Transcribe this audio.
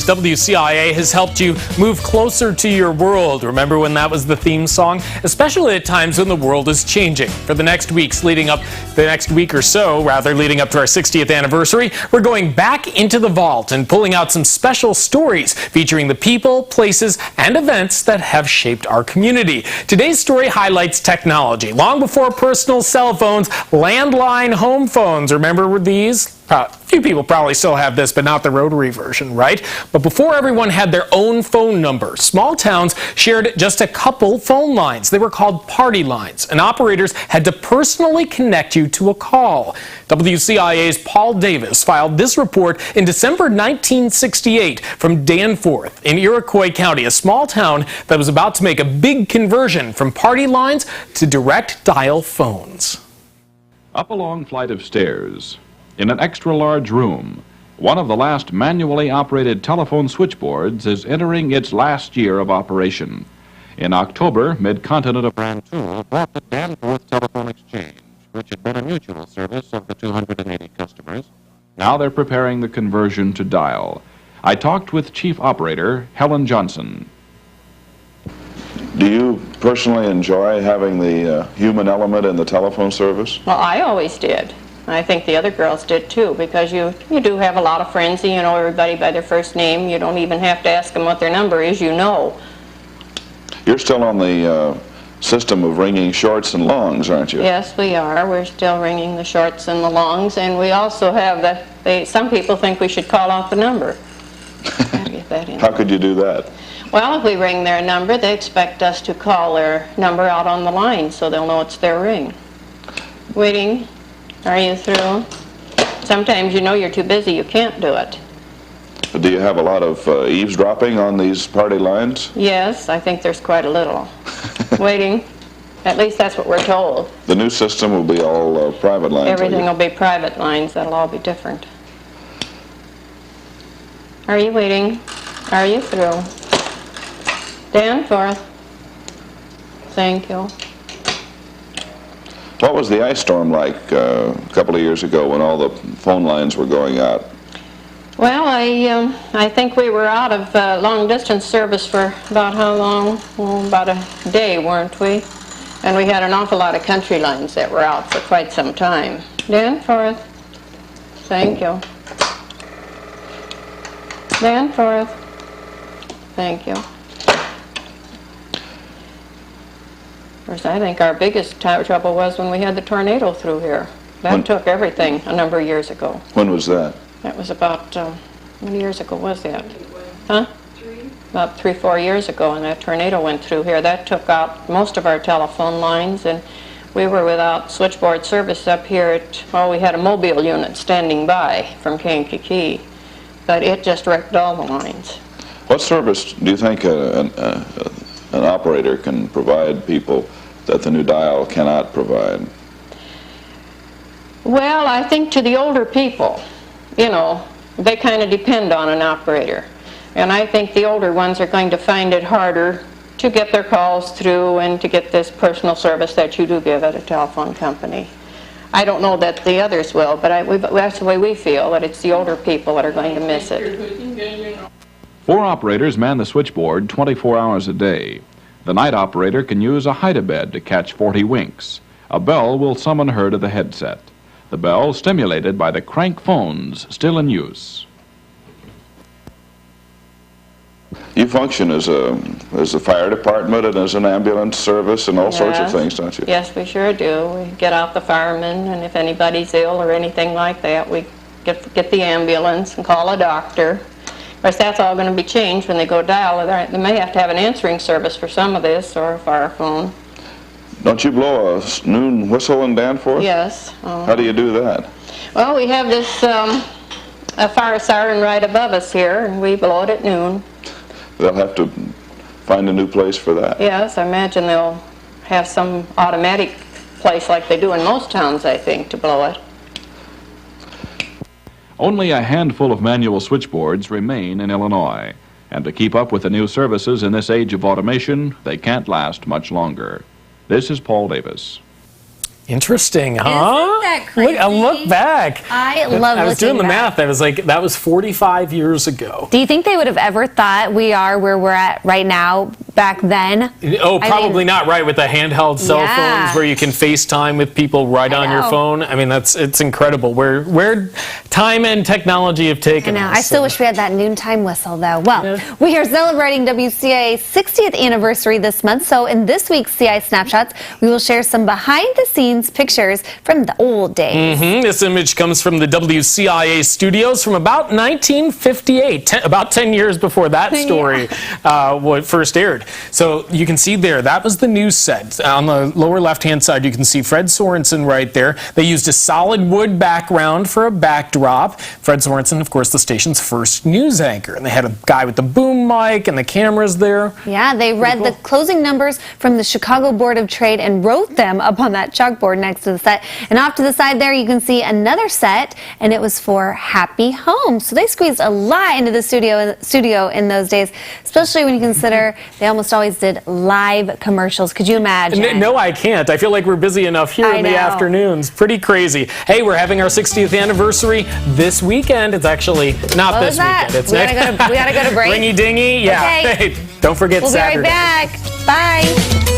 WCIA has helped you move closer to your world. Remember when that was the theme song? Especially at times when the world is changing. For the next week or so, leading up to our 60th anniversary, we're going back into the vault and pulling out some special stories featuring the people, places, and events that have shaped our community. Today's story highlights technology. Long before personal cell phones, landline home phones. Remember these? A few people probably still have this, but not the rotary version, right? But before everyone had their own phone number, small towns shared just a couple phone lines. They were called party lines, and operators had to personally connect you to a call. WCIA's Paul Davis filed this report in December 1968 from Danforth in Iroquois County, a small town that was about to make a big conversion from party lines to direct dial phones. Up a long flight of stairs, in an extra-large room, one of the last manually operated telephone switchboards is entering its last year of operation. In October, mid-continent of Brand 2 bought the Danforth Telephone Exchange, which had been a mutual service of the 280 customers. Now they're preparing the conversion to dial. I talked with Chief Operator Helen Johnson. Do you personally enjoy having the human element in the telephone service? Well, I always did. I think the other girls did too, because you do have a lot of friends and you know everybody by their first name. You don't even have to ask them what their number is, you know. You're still on the system of ringing shorts and longs, aren't you? Yes, we are. We're still ringing the shorts and the longs, and we also have some people think we should call out the number. Get that in. How could you do that? Well, if we ring their number, they expect us to call their number out on the line so they'll know it's their ring. Waiting. Are you through? Sometimes you know you're too busy, you can't do it. Do you have a lot of eavesdropping on these party lines? Yes, I think there's quite a little. Waiting. At least that's what we're told. The new system will be all private lines. Everything will be private lines. That'll all be different. Are you waiting? Are you through? Danforth. Thank you. What was the ice storm like a couple of years ago when all the phone lines were going out? Well, I think we were out of long-distance service for about how long? Oh, about a day, weren't we? And we had an awful lot of country lines that were out for quite some time. Danforth. Thank you. Danforth. Thank you. Of course, I think our biggest trouble was when we had the tornado through here. That took everything a number of years ago. When was that? That was about, how many years ago was that? Huh? About 3-4 years ago, and that tornado went through here. That took out most of our telephone lines, and we were without switchboard service up here we had a mobile unit standing by from Kankakee, but it just wrecked all the lines. What service do you think an operator can provide people that the new dial cannot provide? Well, I think to the older people, they kind of depend on an operator. And I think the older ones are going to find it harder to get their calls through and to get this personal service that you do give at a telephone company. I don't know that the others will, but that's the way we feel, that it's the older people that are going to miss it. 4 operators man the switchboard 24 hours a day. The night operator can use a hide-a-bed to catch 40 winks. A bell will summon her to the headset. The bell stimulated by the crank phones still in use. You function as a fire department and as an ambulance service and all sorts of things, don't you? Yes, we sure do. We get out the firemen, and if anybody's ill or anything like that, we get the ambulance and call a doctor. Of course, that's all going to be changed when they go dial. They may have to have an answering service for some of this, or a fire phone. Don't you blow a noon whistle in Danforth? Yes. How do you do that? Well, we have this a fire siren right above us here, and we blow it at noon. They'll have to find a new place for that. Yes, I imagine they'll have some automatic place like they do in most towns, I think, to blow it. Only a handful of manual switchboards remain in Illinois, and to keep up with the new services in this age of automation, they can't last much longer. This is Paul Davis. Interesting, huh? Isn't that crazy? Look back. I love I was doing the looking back. math. I was like, that was 45 years ago. Do you think they would have ever thought we are where we're at right now back then? Oh, probably not, right, with the handheld cell Yeah. phones where you can FaceTime with people right on your know. phone. I mean, it's incredible where time and technology have I taken know. us. I still wish we had that noontime whistle, though. Well, we are celebrating WCIA's 60th anniversary this month, so in this week's CI Snapshots, we will share some behind-the-scenes pictures from the old days. This image comes from the WCIA studios from about 1958, about 10 years before that story first aired. So you can see there, that was the news set. On the lower left-hand side, you can see Fred Sorensen right there. They used a solid wood background for a backdrop. Fred Sorensen, of course, the station's first news anchor. And they had a guy with the boom mic and the cameras there. Yeah, they read the closing numbers from the Chicago Board of Trade and wrote them up on that chalkboard next to the set. And off to the side there, you can see another set, and it was for Happy Home. So they squeezed a lot into the studio in those days, especially when you consider they almost always did live commercials. Could you imagine? No, I can't. I feel like we're busy enough here in the afternoons. Pretty crazy. Hey, we're having our 60th anniversary this weekend. It's actually not What this was that? weekend. It's we gotta go to break. Ringy dingy. Yeah. Okay. Hey, don't forget We'll Saturday. be right back. Bye.